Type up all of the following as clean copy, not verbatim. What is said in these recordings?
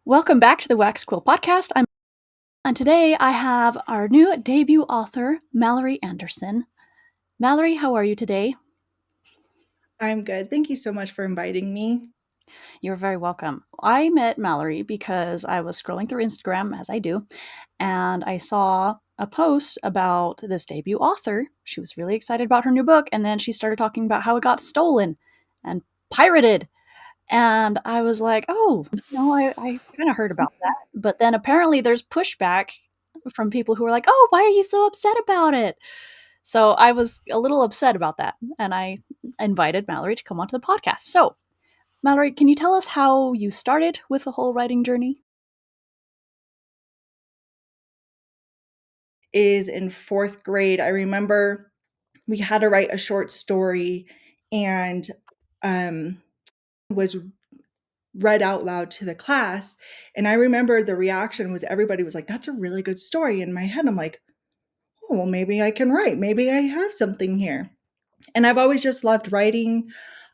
Welcome back to the Wax Quill Podcast. And today I have our new debut author, Maloree Anderson. Maloree, how are you today? I'm good. Thank you so much for inviting me. You're very welcome. I met Maloree because I was scrolling through Instagram, as I do, and I saw a post about this debut author. She was really excited about her new book, and then she started talking about how it got stolen and pirated. And I was like, oh, I kind of heard about that. But then apparently there's pushback from people who are like, oh, why are you so upset about it? So I was a little upset about that. And I invited Maloree to come onto the podcast. So, Maloree, can you tell us how you started with the whole writing journey? Is in fourth grade. I remember we had to write a short story and was read out loud to the class. And I remember the reaction was everybody was like, that's a really good story. In my head, I'm like, oh, well, maybe I can write. Maybe I have something here. And I've always just loved writing.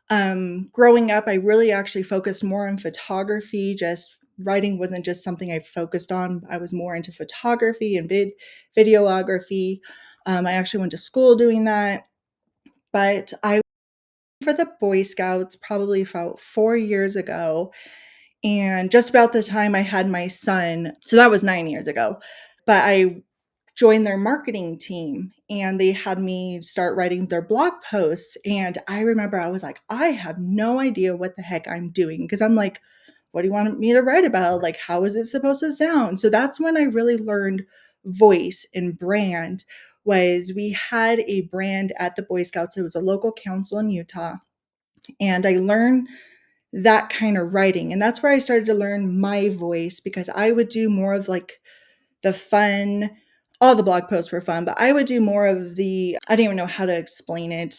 Growing up, I really actually focused more on photography. Just writing wasn't just something I focused on. I was more into photography and videography. I actually went to school doing that. But I for the Boy Scouts probably about 4 years ago. And just about the time I had my son, so that was 9 years ago. But I joined their marketing team and they had me start writing their blog posts. And I remember I was like, I have no idea what the heck I'm doing because I'm like, what do you want me to write about? Like, how is it supposed to sound? So that's when I really learned voice and brand. Was we had a brand at the Boy Scouts. It was a local council in Utah. And I learned that kind of writing. And that's where I started to learn my voice because I would do more of like the fun, all the blog posts were fun, but I would do more of I don't even know how to explain it.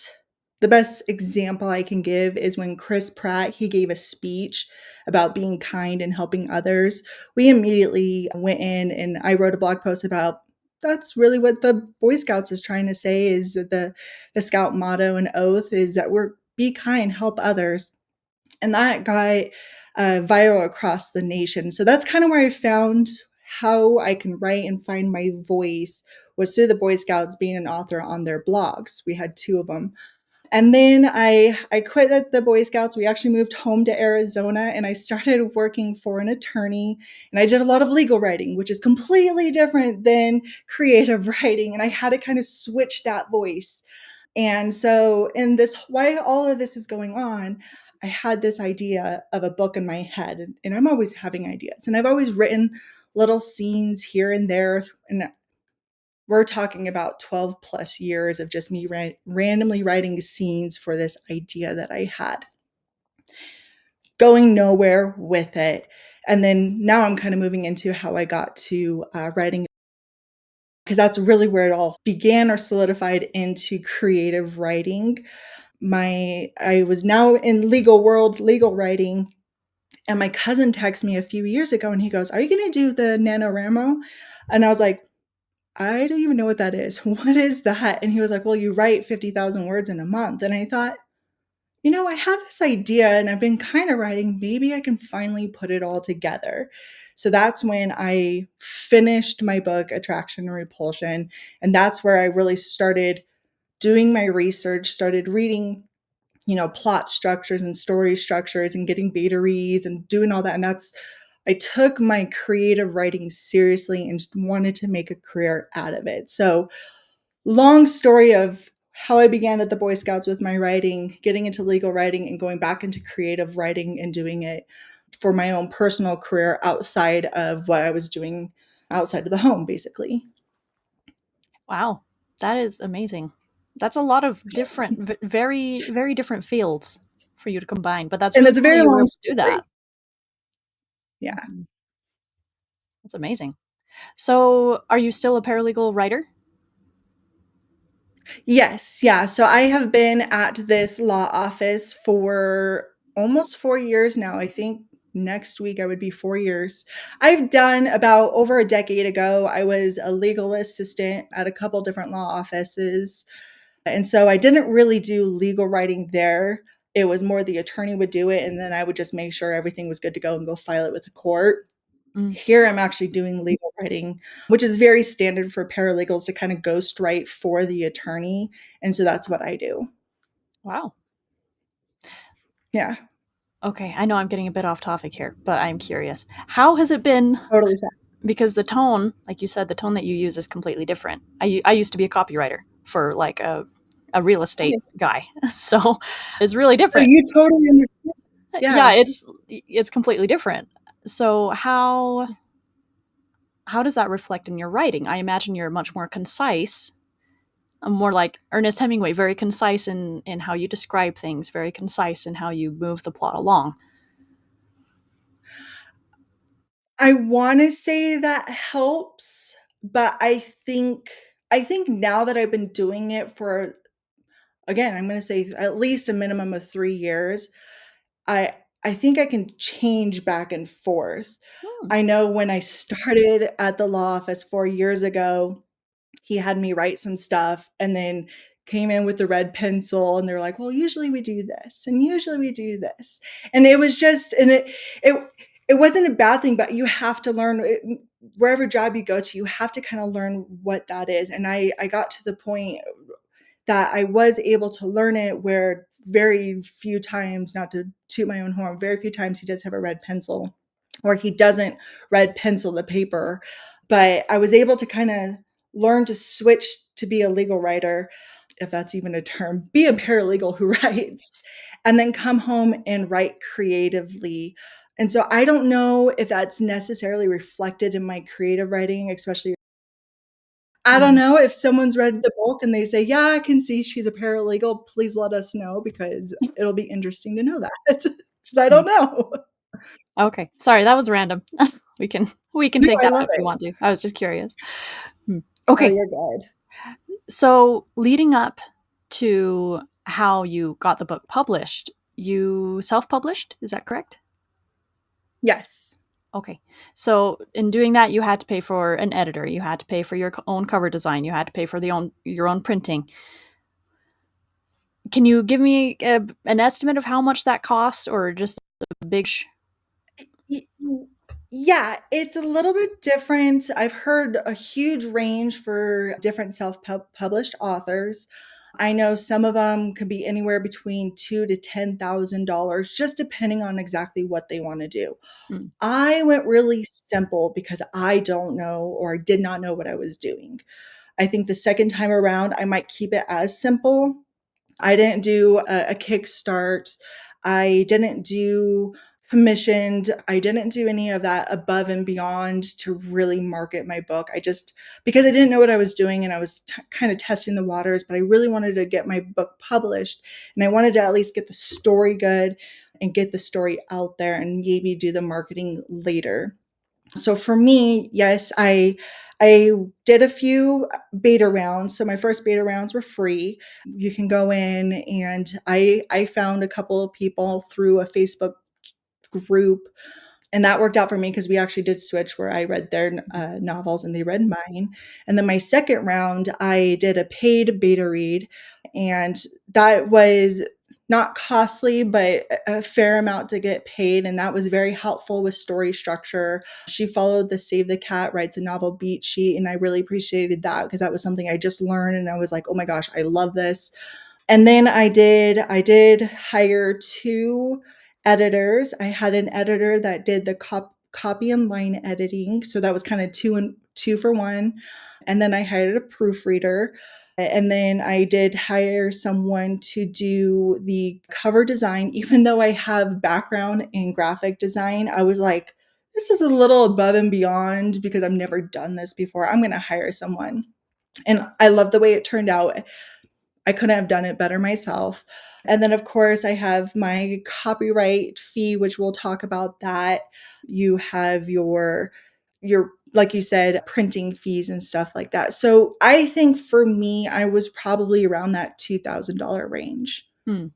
The best example I can give is when Chris Pratt, he gave a speech about being kind and helping others. We immediately went in and I wrote a blog post about that's really what the Boy Scouts is trying to say is the Scout motto and oath is that we're be kind, help others. And that got viral across the nation. So that's kind of where I found how I can write and find my voice was through the Boy Scouts being an author on their blogs. We had two of them. And then I quit at the Boy Scouts. We actually moved home to Arizona and I started working for an attorney. And I did a lot of legal writing, which is completely different than creative writing. And I had to kind of switch that voice. And so, in this, while all of this is going on, I had this idea of a book in my head, and I'm always having ideas. And I've always written little scenes here and there. And we're talking about 12 plus years of just me randomly writing scenes for this idea that I had, going nowhere with it. And then now I'm kind of moving into how I got to writing because that's really where it all began or solidified into creative writing. I was now in legal world, legal writing, and my cousin texted me a few years ago and he goes, are you going to do the NaNoWriMo? And I was like, I don't even know what that is. What is that? And he was like, well, you write 50,000 words in a month. And I thought, I have this idea and I've been kind of writing. Maybe I can finally put it all together. So that's when I finished my book, Attraction and Repulsion. And that's where I really started doing my research, started reading plot structures and story structures and getting beta reads and doing all that. And I took my creative writing seriously and wanted to make a career out of it. So, long story of how I began at the Boy Scouts with my writing, getting into legal writing, and going back into creative writing and doing it for my own personal career outside of what I was doing outside of the home, basically. Wow, that is amazing. That's a lot of different, very, very different fields for you to combine, but that's And really it's a cool that very you were long able to do story. that. Yeah. Mhm. That's amazing. So, are you still a paralegal writer? Yes, yeah. So I have been at this law office for almost 4 years now. I think next week I would be 4 years. I've done about over a decade ago, I was a legal assistant at a couple different law offices. And so I didn't really do legal writing there. It was more the attorney would do it, and then I would just make sure everything was good to go and go file it with the court. Mm. Here I'm actually doing legal writing, which is very standard for paralegals to kind of ghost write for the attorney. And so that's what I do. Wow. Yeah, Okay, I know I'm getting a bit off topic here, but I'm curious. How has it been? totally fine. Because the tone, like you said, the tone that you use is completely different. I used to be a copywriter for like a real estate Okay. guy, so it's really So different. you totally understand. Yeah, Yeah. it's completely different. So how does that reflect in your writing? I imagine you're much more concise, more like Ernest Hemingway, very concise in how you describe things, very concise in how you move the plot along. I want to say that helps, but I think now that I've been doing it for, again, I'm going to say at least a minimum of 3 years, I I think I can change back and forth. Hmm. I know when I started at the law office 4 years ago, he had me write some stuff and then came in with the red pencil and they're like, "Well, usually we do this and usually we do this." And it was just and it it wasn't a bad thing, but you have to learn it, wherever job you go to, you have to kind of learn what that is. And I got to the point that I was able to learn it where very few times, not to toot my own horn, very few times he does have a red pencil or he doesn't red pencil the paper. But I was able to kind of learn to switch to be a legal writer, if that's even a term, be a paralegal who writes, and then come home and write creatively. And so I don't know if that's necessarily reflected in my creative writing, especially I don't Mhm. know if someone's read the book and they say, "Yeah, I can see she's a paralegal. Please let us know because it'll be interesting to know that." Because I Hmm. don't know. Okay, sorry, that was random. We can No, take I that love if you it. want to. I was just curious. Hmm. Oh, Okay, you're good. so leading up to how you got the book published, you self-published, is that correct? Yes. Okay. So in doing that, you had to pay for an editor, you had to pay for your own cover design, you had to pay for your own printing. Can you give me an estimate of how much that cost, or just a big Y Yeah, it's a little bit different. I've heard a huge range for different self-published authors. I know some of them could be anywhere between 2 to $10,000 just depending on exactly what they wanna do. mm, I went really simple because I don't know or did not know what I was doing. I think the second time around, I might keep it as simple. I didn't do a kickstart. I didn't do commissioned. I didn't do any of that above and beyond to really market my book. I just, because I didn't know what I was doing and I was kind of testing the waters, but I really wanted to get my book published and I wanted to at least get the story good and get the story out there and maybe do the marketing later. So for me, yes, I did a few beta rounds. So my first beta rounds were free. You can go in and I found a couple of people through a Facebook group and that worked out for me because we actually did switch where I read their novels and they read mine. And then my second round, I did a paid beta read, and that was not costly, but a fair amount to get paid. And that was very helpful with story structure. She followed the Save the Cat Writes a Novel beat sheet, and I really appreciated that because that was something I just learned. And I was like, oh my gosh, I love this. And then I did hire 2 editors. I had an editor that did the copy and line editing, so that was kinda 2 for 1, and then I hired a proofreader, and then I did hire someone to do the cover design. Even though I have background in graphic design, I was like, "This is a little above and beyond because I've never done this before. I'm gonna hire someone." And I love the way it turned out. I couldn't have done it better myself. And then, of course, I have my copyright fee, which we'll talk about that. You have your like you said, printing fees and stuff like that. So I think for me, I was probably around that $2,000 range. mm.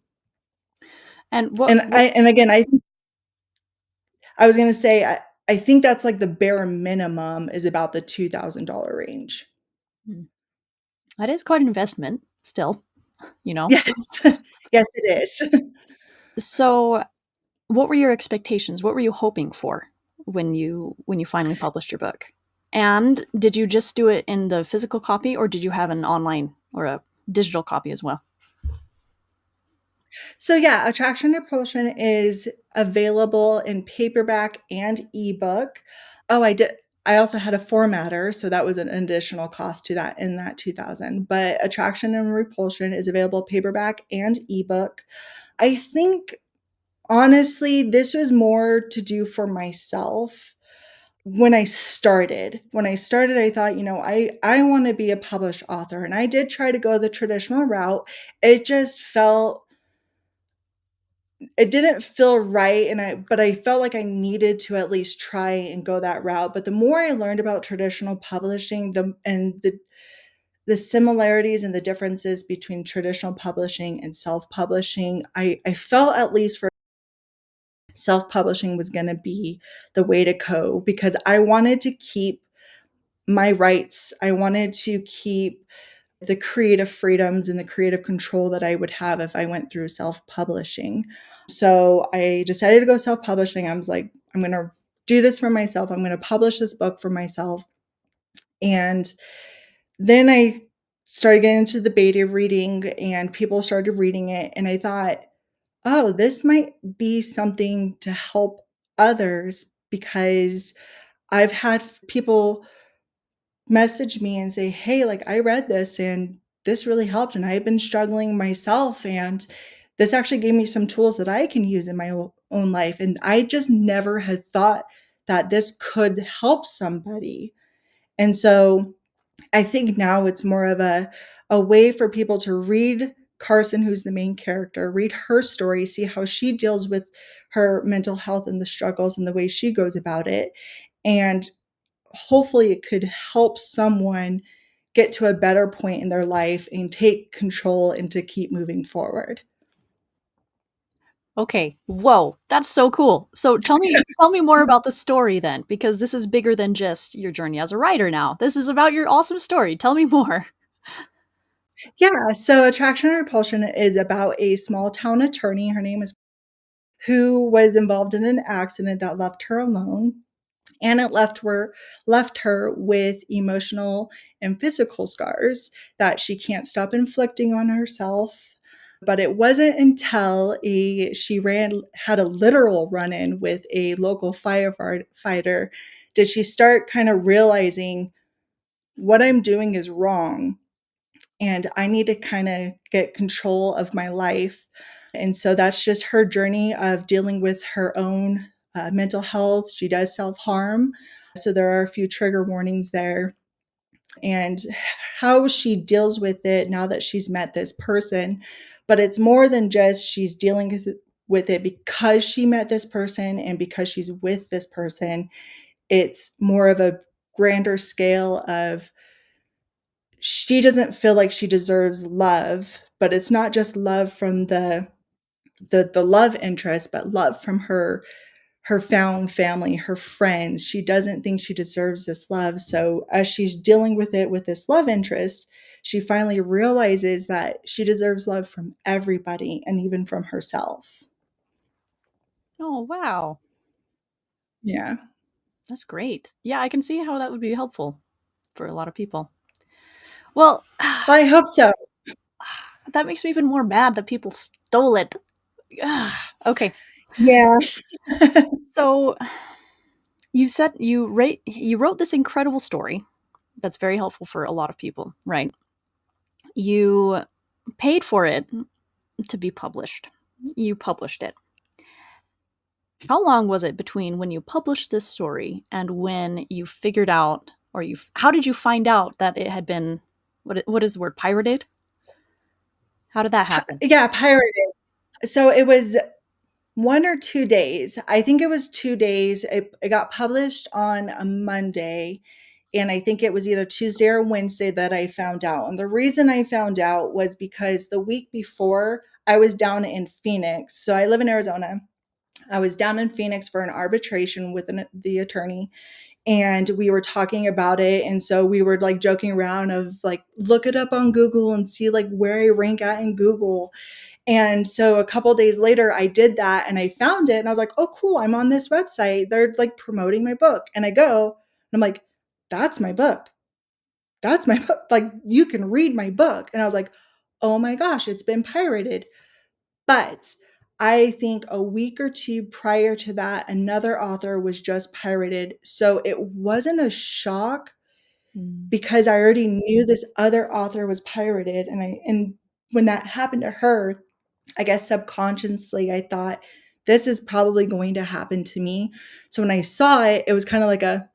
And what, And what I was gonna say I think that's like the bare minimum is about the $2,000 range. mm. That is quite an investment still, you know. Yes. Yes, it is. So what were your expectations? What were you hoping for? when you finally published your book? And did you just do it in the physical copy, or did you have an online or a digital copy as well? So yeah, Attraction and Repulsion is available in paperback and ebook. Oh, I did. I also had a formatter, so that was an additional cost to that in that 2000. But Attraction and Repulsion is available paperback and ebook. I think honestly, this was more to do for myself. When I started, I thought, I want to be a published author, and I did try to go the traditional route. It just felt it didn't feel right, but I felt like I needed to at least try and go that route. But the more I learned about traditional publishing, the similarities and the differences between traditional publishing and self-publishing, I felt at least for self-publishing was going to be the way to go, because I wanted to keep my rights. I wanted to keep the creative freedoms and the creative control that I would have if I went through self-publishing. So I decided to go self-publishing. I was like, I'm going to do this for myself. I'm going to publish this book for myself. And then I started getting into the beta reading, and people started reading it. And I thought, oh, this might be something to help others, because I've had people message me and say, "Hey, like I read this and this really helped, and I've been struggling myself, and this actually gave me some tools that I can use in my own life." And I just never had thought that this could help somebody. And so I think now it's more of a way for people to read Carson, who's the main character, read her story, see how she deals with her mental health and the struggles and the way she goes about it. And hopefully it could help someone get to a better point in their life and take control and to keep moving forward. Okay. Whoa, that's so cool. So tell me more about the story then, because this is bigger than just your journey as a writer now. This is about your awesome story. Tell me more. Yeah, so Attraction and Repulsion is about a small town attorney. Her name is who was involved in an accident that left her alone, and it left her with emotional and physical scars that she can't stop inflicting on herself. But it wasn't until she had a literal run-in with a local firefighter did she start kind of realizing what I'm doing is wrong, and I need to kind of get control of my life. And so that's just her journey of dealing with her own mental health. She does self harm. So there are a few trigger warnings there. And how she deals with it now that she's met this person. But it's more than just she's dealing with it because she met this person and because she's with this person. It's more of a grander scale of she doesn't feel like she deserves love, but it's not just love from the love interest, but love from her found family, her friends. She doesn't think she deserves this love. So as she's dealing with it with this love interest, she finally realizes that she deserves love from everybody and even from herself. Oh, wow. Yeah. That's great. Yeah, I can see how that would be helpful for a lot of people. Well, Well, I hope so. that makes me even more mad that people stole it. Okay. Yeah. So, you said you wrote this incredible story that's very helpful for a lot of people, right? You paid for it to be published. You published it. How long was it between when you published this story and when you figured out, or how did you find out that it had been, what is the word, pirated? How did that happen? Yeah, pirated. So it was 1 or 2 days. I think it was 2 days. It got published on a Monday. And I think it was either Tuesday or Wednesday that I found out. And the reason I found out was because the week before I was down in Phoenix. So I live in Arizona. I was down in Phoenix for an arbitration with the attorney, and we were talking about it. And so we were like joking around of like, look it up on Google and see like where I rank at in Google. And so a couple days later, I did that and I found it and I was like, oh, cool, I'm on this website. They're like promoting my book. And I go and I'm like, that's my book. That's my book. Like, you can read my book. And I was like, oh my gosh, it's been pirated. But I think a week or two prior to that, another author was just pirated. So it wasn't a shock Mm. because I already knew this other author was pirated. And when that happened to her, I guess subconsciously I thought this is probably going to happen to me. So when I saw it, it was kind of like a,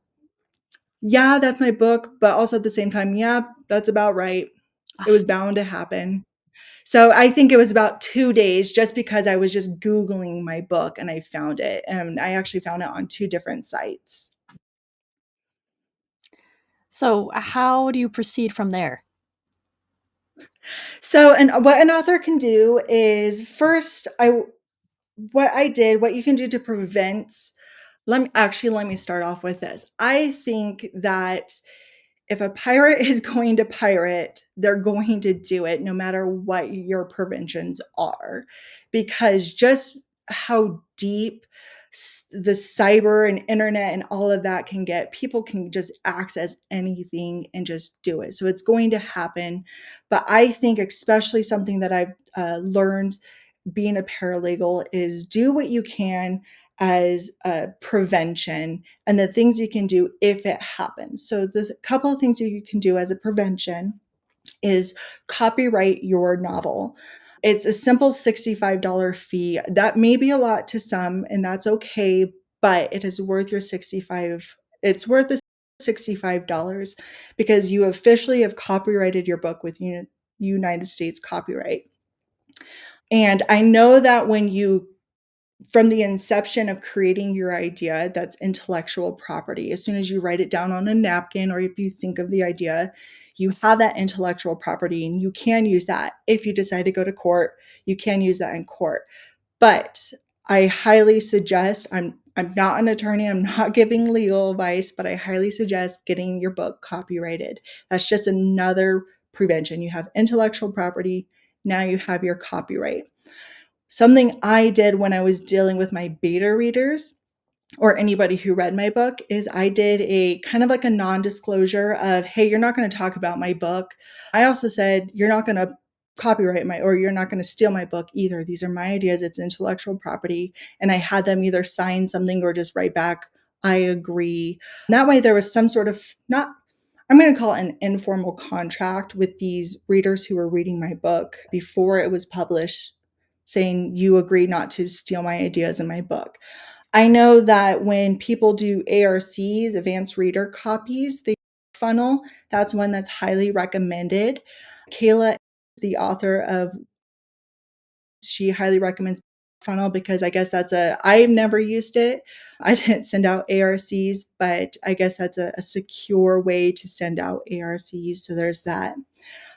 yeah, that's my book, but also at the same time, yeah, that's about right. It Ah, was bound to happen. So I think it was about 2 days just because I was just Googling my book and I found it. And I actually found it on 2 different sites. so how do you proceed from there? So, and what an author can do is first, what I did, what you can do to prevent, let me start off with this. I think that if a pirate is going to pirate, they're going to do it no matter what your preventions are. Because just how deep the cyber and internet and all of that can get, people can just access anything and just do it. So it's going to happen. But I think, especially something that I've learned being a paralegal, is do what you can as a prevention and the things you can do if it happens. So the couple of things that you can do as a prevention is copyright your novel. It's a simple $65 fee. That may be a lot to some and that's okay, but it is worth your 65. It's worth the $65 because you officially have copyrighted your book with United States copyright. And I know that when you from the inception of creating your idea, that's intellectual property. As soon as you write it down on a napkin or if you think of the idea, you have that intellectual property and you can use that. If you decide to go to court, you can use that in court. But I highly suggest, I'm not an attorney, I'm not giving legal advice, but I highly suggest getting your book copyrighted. That's just another prevention. You have intellectual property, now you have your copyright. Something I did when I was dealing with my beta readers or anybody who read my book is I did a kind of like a non-disclosure of, hey, you're not going to talk about my book. I also said, you're not going to copyright my, or you're not going to steal my book either. These are my ideas. It's intellectual property. And I had them either sign something or just write back, I agree. And that way there was some sort of, not, I'm going to call it an informal contract with these readers who were reading my book before it was published, saying you agree not to steal my ideas in my book. I know that when people do ARCs, advanced reader copies, the funnel, that's one that's highly recommended. Kayla, the author of, she highly recommends funnel because I guess that's I've never used it. I didn't send out ARCs, but I guess that's a secure way to send out ARCs. So there's that.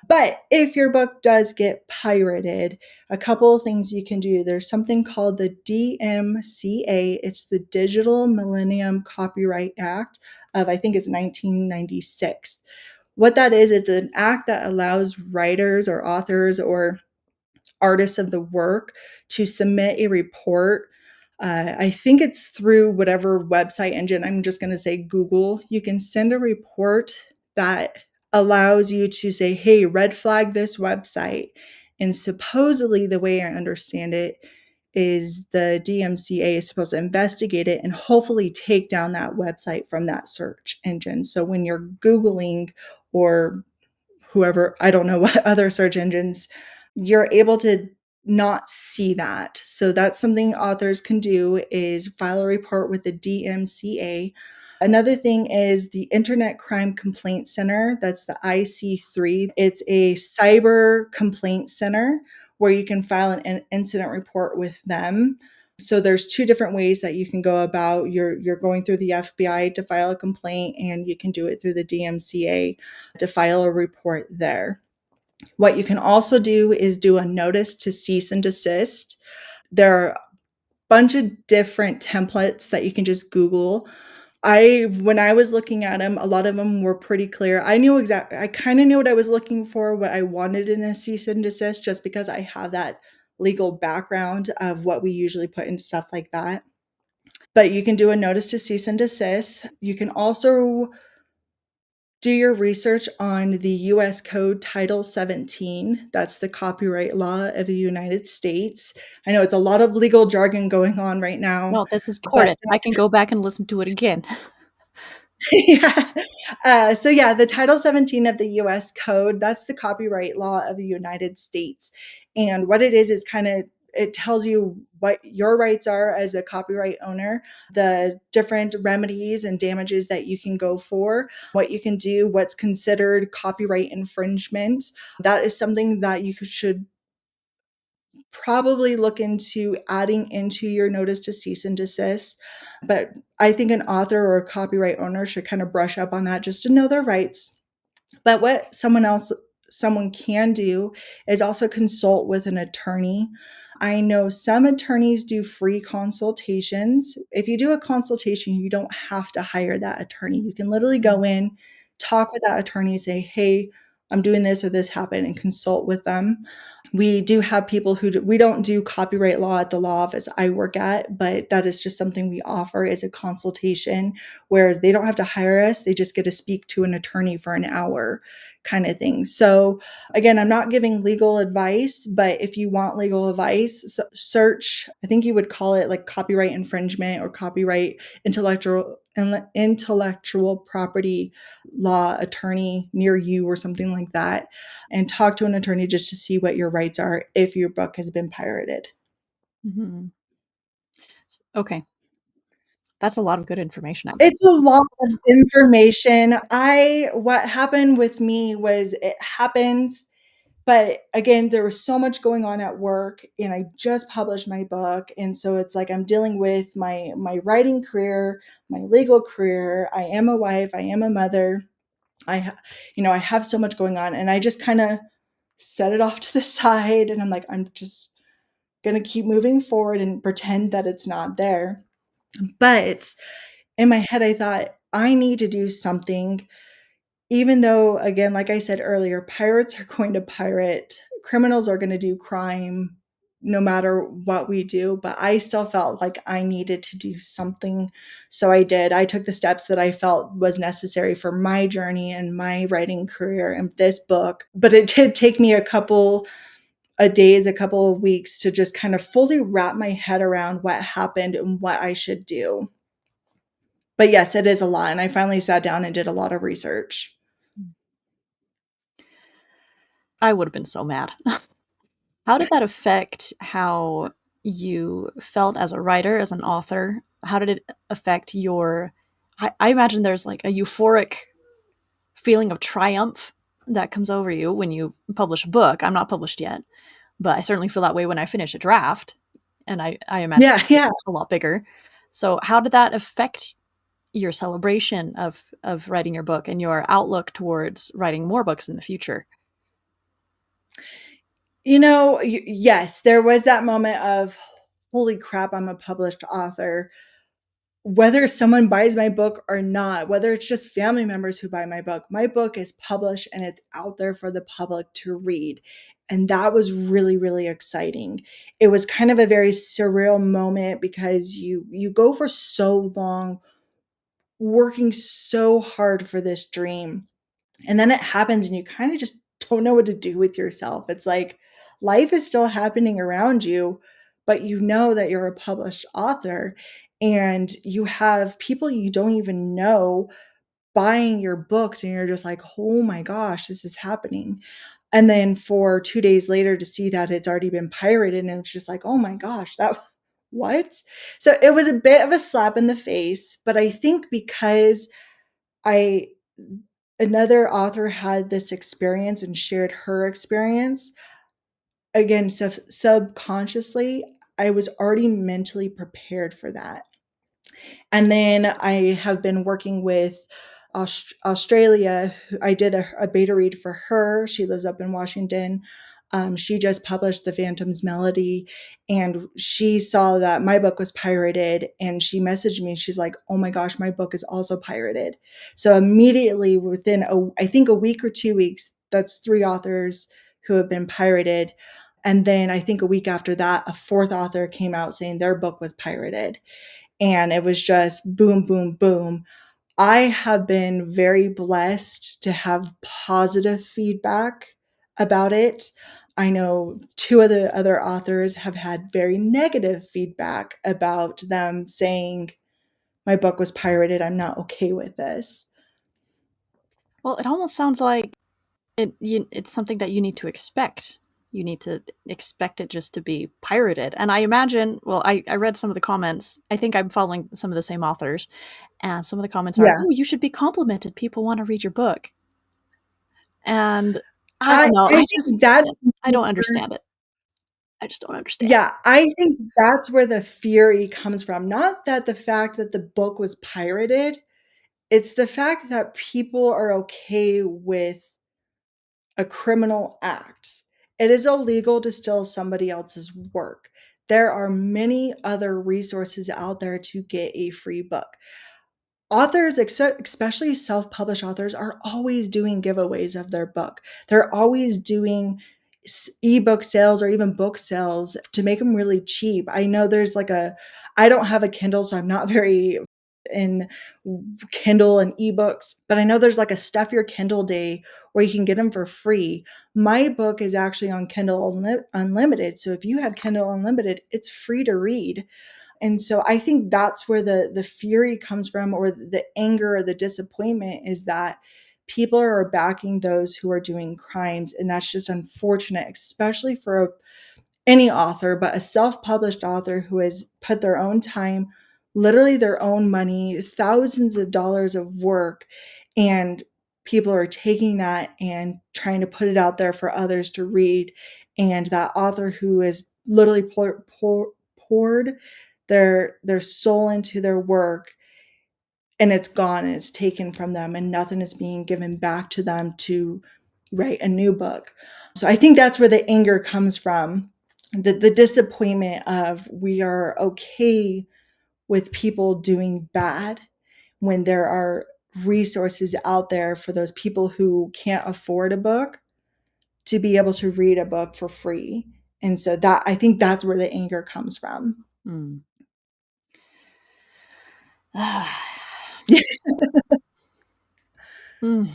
But if your book does get pirated, a couple of things you can do. There's something called the DMCA. It's the Digital Millennium Copyright Act of, I think it's 1996. What that is, it's an act that allows writers or authors or artists of the work to submit a report. I think it's through whatever website engine. I'm just going to say Google. You can send a report that allows you to say, hey, red flag this website. And supposedly, the way I understand it, is the DMCA is supposed to investigate it and hopefully take down that website from that search engine. So when you're Googling or whoever, I don't know what other search engines, you're able to not see that. So that's something authors can do is file a report with the DMCA. Another thing is the Internet Crime Complaint Center. That's the IC3. It's a cyber complaint center where you can file an incident report with them. So there's two different ways that you can go about. You're going through the FBI to file a complaint, and you can do it through the DMCA to file a report there. What you can also do is do a notice to cease and desist. There are a bunch of different templates that you can just Google. When I was looking at them, a lot of them were pretty clear. I kind of knew what I was looking for, what I wanted in a cease and desist, just because I have that legal background of what we usually put in stuff like that. But you can do a notice to cease and desist. You can also do your research on the US Code Title 17. That's the copyright law of the United States. I know it's a lot of legal jargon going on right now, No, this is but recorded. I can go back and listen to it again. yeah. So yeah, the Title 17 of the US Code, that's the copyright law of the United States. And what it is kind of, it tells you what your rights are as a copyright owner, the different remedies and damages that you can go for, what you can do, what's considered copyright infringement. That is something that you should probably look into adding into your notice to cease and desist. But I think an author or a copyright owner should kind of brush up on that just to know their rights. But what someone can do is also consult with an attorney. I know some attorneys do free consultations. If you do a consultation, you don't have to hire that attorney. You can literally go in, talk with that attorney, say, "Hey, I'm doing this or this happened," and consult with them. We do have people we don't do copyright law at the law office I work at, but that is just something we offer as a consultation where they don't have to hire us. They just get to speak to an attorney for an hour kind of thing. So again, I'm not giving legal advice, but if you want legal advice, search, I think you would call it like copyright infringement or copyright intellectual property law attorney near you or something like that, and talk to an attorney just to see what your rights are if your book has been pirated. Mm-hmm. Okay. That's a lot of good information. It's a lot of information. What happened with me was it happens, but again, there was so much going on at work and I just published my book. And so it's like I'm dealing with my writing career, my legal career. I am a wife, I am a mother. I have so much going on and I just kind of set it off to the side and I'm like, I'm just going to keep moving forward and pretend that it's not there. But in my head, I thought, I need to do something, even though, again, like I said earlier, pirates are going to pirate, criminals are going to do crime no matter what we do. But I still felt like I needed to do something. So I did. I took the steps that I felt was necessary for my journey and my writing career and this book. But it did take me a couple of weeks to just kind of fully wrap my head around what happened and what I should do. But yes, it is a lot. And I finally sat down and did a lot of research. I would have been so mad. How did that affect how you felt as a writer, as an author? How did it affect your? I imagine there's like a euphoric feeling of triumph that comes over you when you publish a book. I'm not published yet, but I certainly feel that way when I finish a draft, and I imagine Yeah, yeah. it's a lot bigger. So, how did that affect your celebration of writing your book and your outlook towards writing more books in the future? Yes, there was that moment of, holy crap, I'm a published author. Whether someone buys my book or not, whether it's just family members who buy my book is published and it's out there for the public to read. And that was really, really exciting. It was kind of a very surreal moment because you go for so long working so hard for this dream. And then it happens and you kind of just don't know what to do with yourself. It's like life is still happening around you, but you know that you're a published author and you have people you don't even know buying your books and you're just like, "Oh my gosh, this is happening." And then for 2 days later to see that it's already been pirated and it's just like, "Oh my gosh, that what?" So it was a bit of a slap in the face, but I think because I another author had this experience and shared her experience, again, subconsciously, I was already mentally prepared for that. And then I have been working with Australia. I did a beta read for her. She lives up in Washington. She just published The Phantom's Melody, and she saw that my book was pirated, and she messaged me. She's like, "Oh my gosh, my book is also pirated." So immediately, within I think a week or 2 weeks, that's 3 authors who have been pirated. And then I think a week after that, a fourth author came out saying their book was pirated. And it was just boom, boom, boom. I have been very blessed to have positive feedback about it. I know two of the other authors have had very negative feedback about them saying, my book was pirated. I'm not okay with this. Well, it almost sounds like it's something that you need to expect. You need to expect it just to be pirated. And I imagine, well, I read some of the comments. I think I'm following some of the same authors, and some of the comments are, Yeah. "Oh, you should be complimented. People want to read your book." And I I, don't know. I think that's I don't where, understand it. I just don't understand. yeah, I think that's where the fury comes from. Not that the fact that the book was pirated, it's the fact that people are okay with a criminal act. It is illegal to steal somebody else's work. There are many other resources out there to get a free book. Authors, especially self-published authors, are always doing giveaways of their book. They're always doing ebook sales or even book sales to make them really cheap. I know there's like a, I don't have a Kindle, so I'm not very in Kindle and ebooks, but I know there's like a stuff your Kindle day where you can get them for free. My book is actually on Kindle Unlimited. So if you have Kindle Unlimited, it's free to read. And so I think that's where the fury comes from, or the anger or the disappointment, is that people are backing those who are doing crimes. And that's just unfortunate, especially for any author, but a self-published author who has put their own time, literally their own money, thousands of dollars of work, and people are taking that and trying to put it out there for others to read. And that author who has literally poured their soul into their work, and it's gone and it's taken from them, and nothing is being given back to them to write a new book. So I think that's where the anger comes from, the disappointment of, we are okay with people doing bad when there are resources out there for those people who can't afford a book to be able to read a book for free. And so that, I think that's where the anger comes from. Mm. Mm.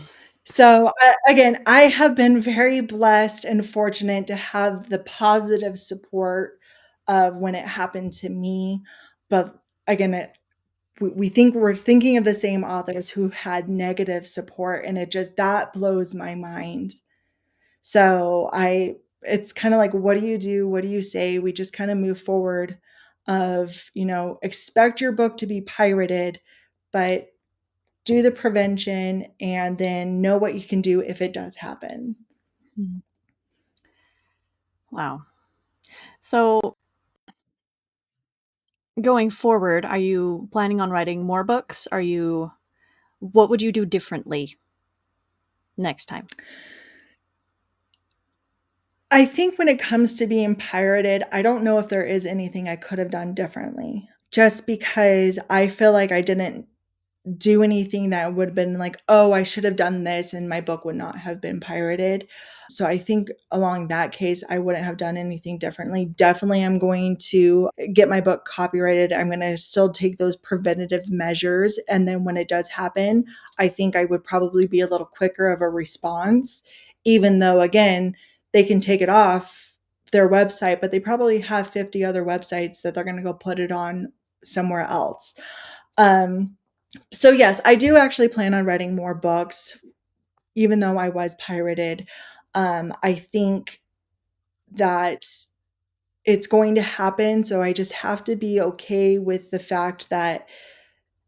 So, again, I have been very blessed and fortunate to have the positive support of when it happened to me. But again, we think we're thinking of the same authors who had negative support, and it just, that blows my mind. So it's kind of like, what do you do? What do you say? We just kind of move forward of, expect your book to be pirated, but do the prevention and then know what you can do if it does happen. Mm. Wow. So, going forward, are you planning on writing more books? What would you do differently next time? I think when it comes to being pirated, I don't know if there is anything I could have done differently. Just because I feel like I didn't do anything that would have been like, oh, I should have done this and my book would not have been pirated. So I think along that case, I wouldn't have done anything differently. Definitely, I'm going to get my book copyrighted. I'm going to still take those preventative measures. And then when it does happen, I think I would probably be a little quicker of a response, even though, again, they can take it off their website, but they probably have 50 other websites that they're going to go put it on somewhere else. So yes, I do actually plan on writing more books, even though I was pirated. I think that it's going to happen. So I just have to be okay with the fact that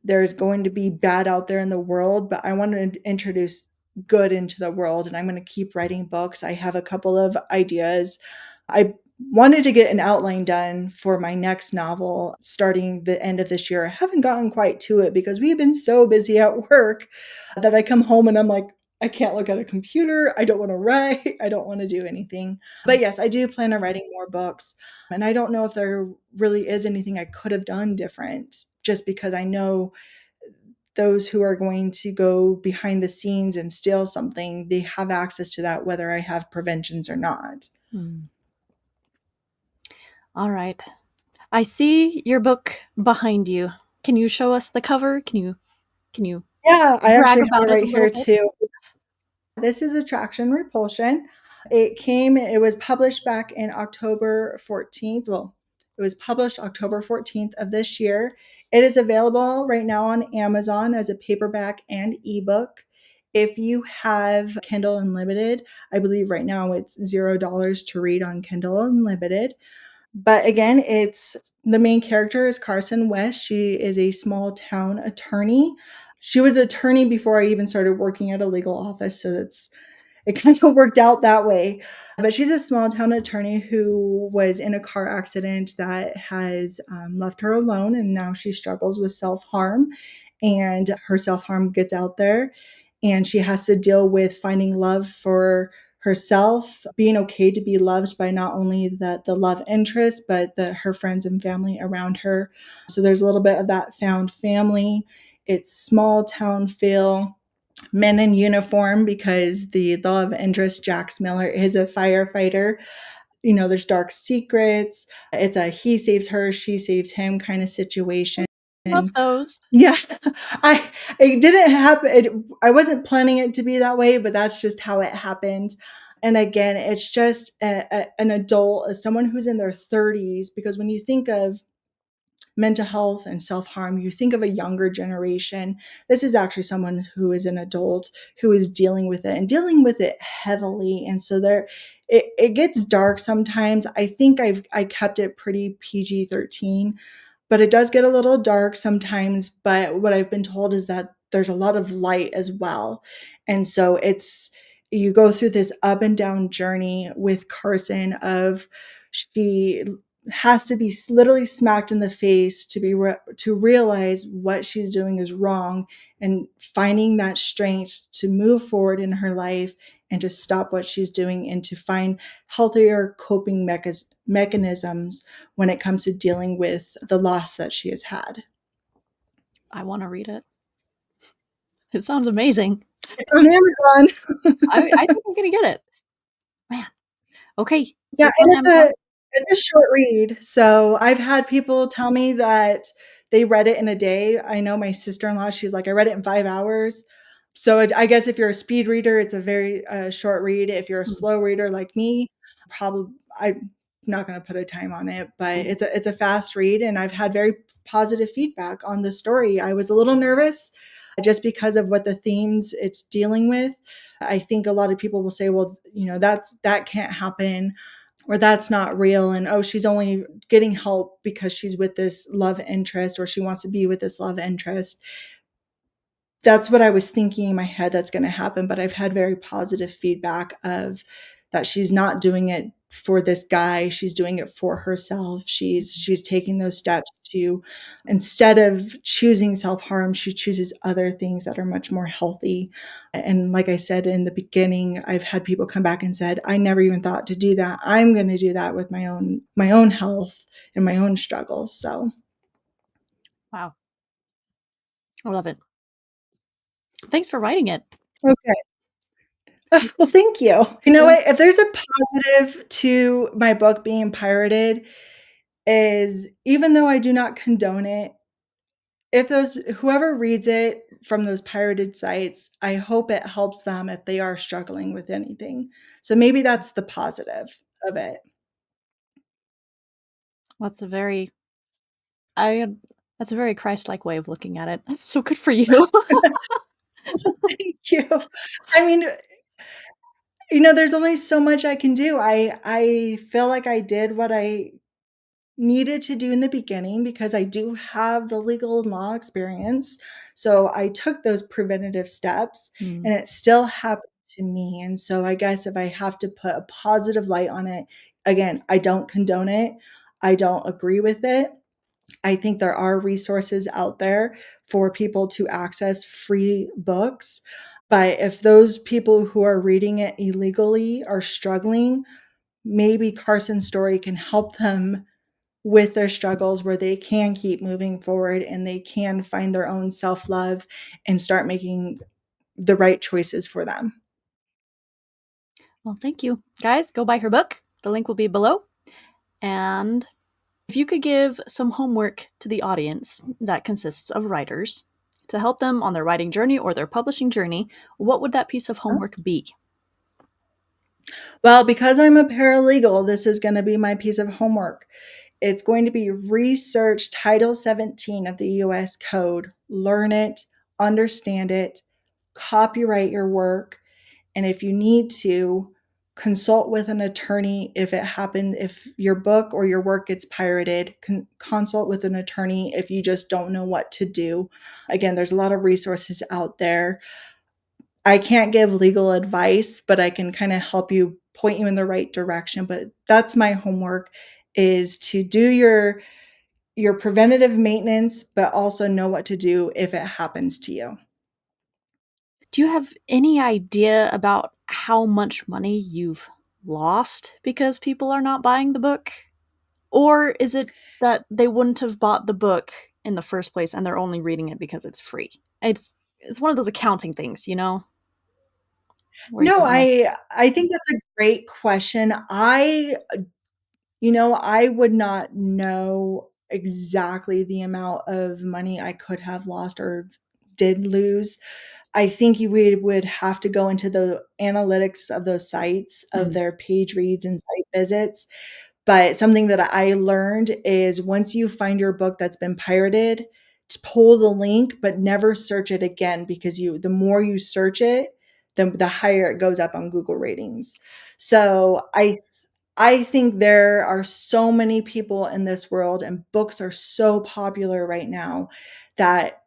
there's going to be bad out there in the world, but I want to introduce good into the world, and I'm going to keep writing books. I have a couple of ideas. I wanted to get an outline done for my next novel starting the end of this year. I haven't gotten quite to it because we've been so busy at work that I come home and I'm like, I can't look at a computer. I don't want to write. I don't want to do anything. But yes, I do plan on writing more books. And I don't know if there really is anything I could have done different, just because I know those who are going to go behind the scenes and steal something, they have access to that, whether I have preventions or not. Hmm. All right. I see your book behind you. Can you show us the cover? Can you Yeah, I brag actually have it about it a right little here bit? too. This is Attraction Repulsion. It was published back in October 14th. Well, it was published October 14th of this year. It is available right now on Amazon as a paperback and ebook. If you have Kindle Unlimited, I believe right now it's $0 to read on Kindle Unlimited. But again, it's the main character is Carson West. She is a small town attorney. She was an attorney before I even started working at a legal office, so it kind of worked out that way. But she's a small town attorney who was in a car accident that has left her alone, and now she struggles with self harm. And her self harm gets out there, and she has to deal with finding love for herself, being okay to be loved by not only the love interest, but her friends and family around her. So there's a little bit of that found family. It's small town feel, men in uniform because the love interest Jax Miller is a firefighter. You know, there's dark secrets. It's a he saves her, she saves him kind of situation. Love those. Yeah, I it didn't happen. I wasn't planning it to be that way, but that's just how it happened. And again, it's just an adult, as someone who's in their 30s, because when you think of mental health and self harm, you think of a younger generation. This is actually someone who is an adult who is dealing with it and dealing with it heavily. And so it gets dark sometimes. I think I kept it pretty PG-13, but it does get a little dark sometimes. But what I've been told is that there's a lot of light as well. And so you go through this up and down journey with Carson of she has to be literally smacked in the face to realize what she's doing is wrong, and finding that strength to move forward in her life and to stop what she's doing and to find healthier coping mechanisms when it comes to dealing with the loss that she has had. I want to read it. It sounds amazing. It's on Amazon. I think I'm gonna get it. Man. Okay, so Yeah, it's and on Amazon. it's a short read. So I've had people tell me that they read it in a day. I know my sister-in-law, she's like, I read it in 5 hours. So I guess if you're a speed reader, it's a very short read. If you're a Mm, slow reader like me, probably I'm not going to put a time on it, but mm. it's a fast read, and I've had very positive feedback on the story. I was a little nervous just because of what the themes it's dealing with. I think a lot of people will say, well, that can't happen, or that's not real, and oh, she's only getting help because she's with this love interest, or she wants to be with this love interest. That's what I was thinking in my head that's going to happen, but I've had very positive feedback of that she's not doing it for this guy, she's doing it for herself. She's taking those steps to, instead of choosing self-harm, she chooses other things that are much more healthy. And like I said in the beginning, I've had people come back and said, I never even thought to do that. I'm going to do that with my own health and my own struggles. So Wow, I love it. Thanks for writing it. okay. Well, thank you. You know So what? If there's a positive to my book being pirated, is even though I do not condone it, if those whoever reads it from those pirated sites, I hope it helps them if they are struggling with anything. So maybe that's the positive of it. that's a very I that's a very Christ-like way of looking at it. So good for you. Thank you. I mean, there's only so much I can do. I feel like I did what I needed to do in the beginning because I do have the legal and law experience. So I took those preventative steps, Mm. and it still happened to me. And so I guess if I have to put a positive light on it, again, I don't condone it. I don't agree with it. I think there are resources out there for people to access free books. But if those people who are reading it illegally are struggling, maybe Carson's story can help them with their struggles where they can keep moving forward and they can find their own self-love and start making the right choices for them. Well, thank you. Guys, go buy her book. The link will be below. And If you could give some homework to the audience that consists of writers to help them on their writing journey or their publishing journey, what would that piece of homework be? Well, because I'm a paralegal, this is going to be my piece of homework. It's going to be research Title 17 of the US Code, learn it, understand it, copyright your work, and if you need to, consult with an attorney if your book or your work gets pirated, consult with an attorney if you just don't know what to do. Again, there's a lot of resources out there. I can't give legal advice, but I can kind of help you, point you in the right direction. But that's my homework, is to do your preventative maintenance, but also know what to do if it happens to you. Do you have any idea about how much money you've lost because people are not buying the book? Or is it that they wouldn't have bought the book in the first place and they're only reading it because it's free? It's one of those accounting things, where you No, don't know. I think that's a great question. I would not know exactly the amount of money I could have lost or did lose. I think we would have to go into the analytics of those sites, of Mm. their page reads and site visits. But something that I learned is once you find your book that's been pirated, just pull the link, but never search it again, because the more you search it, the higher it goes up on Google ratings. So I think there are so many people in this world, and books are so popular right now that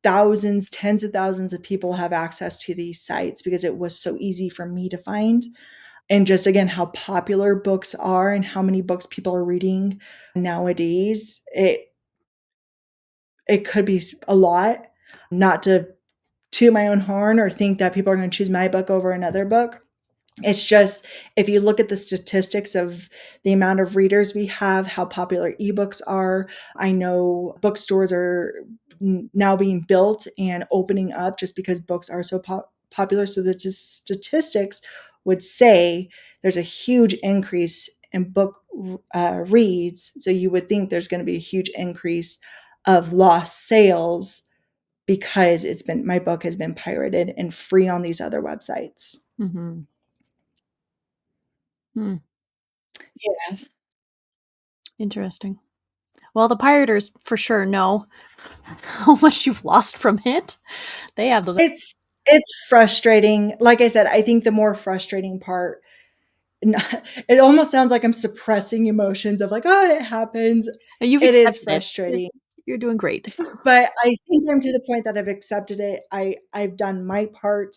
thousands, tens of thousands of people have access to these sites because it was so easy for me to find. And just again, how popular books are and how many books people are reading nowadays, it could be a lot. Not to toot my own horn or think that people are going to choose my book over another book. It's just, if you look at the statistics of the amount of readers we have, how popular ebooks are, I know bookstores are now being built and opening up just because books are so popular. So the statistics would say there's a huge increase in book reads. So you would think there's going to be a huge increase of lost sales because my book has been pirated and free on these other websites. Mhm. Hmm. Yeah. Interesting. Well, the pirators for sure know how much you've lost from it. They have those. It's frustrating. Like I said, I think the more frustrating part, it almost sounds like I'm suppressing emotions of like, "Oh, it happens." You've It is accepted it. frustrating, You're doing great. but I think I'm to the point that I've accepted it. I've done my part,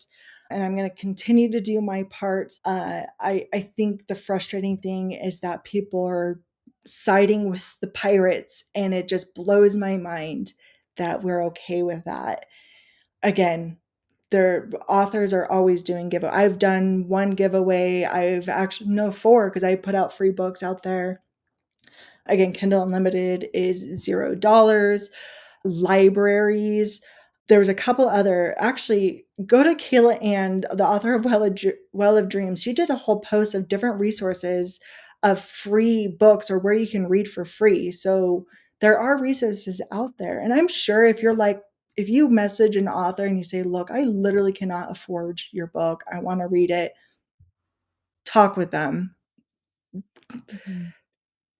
and I'm gonna continue to do my part. I think the frustrating thing is that people are siding with the pirates, and it just blows my mind that we're okay with that. Again, their authors are always doing giveaway. I've done one giveaway. I've actually no four, because I put out free books out there. Again, Kindle Unlimited is $0. Libraries. There was a couple other, actually, go to Kayla and the author of Well of Dreams. She did a whole post of different resources of free books or where you can read for free. So there are resources out there. And I'm sure if you message an author and you say, look, I literally cannot afford your book, I want to read it, talk with them. Mhm.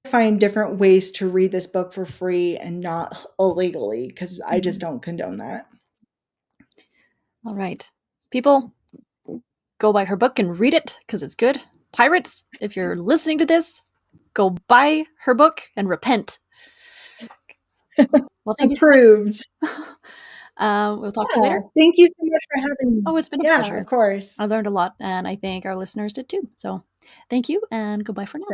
Find different ways to read this book for free and not illegally, because I just Mhm. don't condone that. All right. People, go buy her book and read it because it's good. Pirates, if you're listening to this, go buy her book and repent. Well, thank you so Approved. much. We'll talk to you Yeah. later. Thank you so much for having me. Oh, it's been a Yeah, of pleasure. course. I learned a lot, and I think our listeners did too. So thank you, and goodbye for now.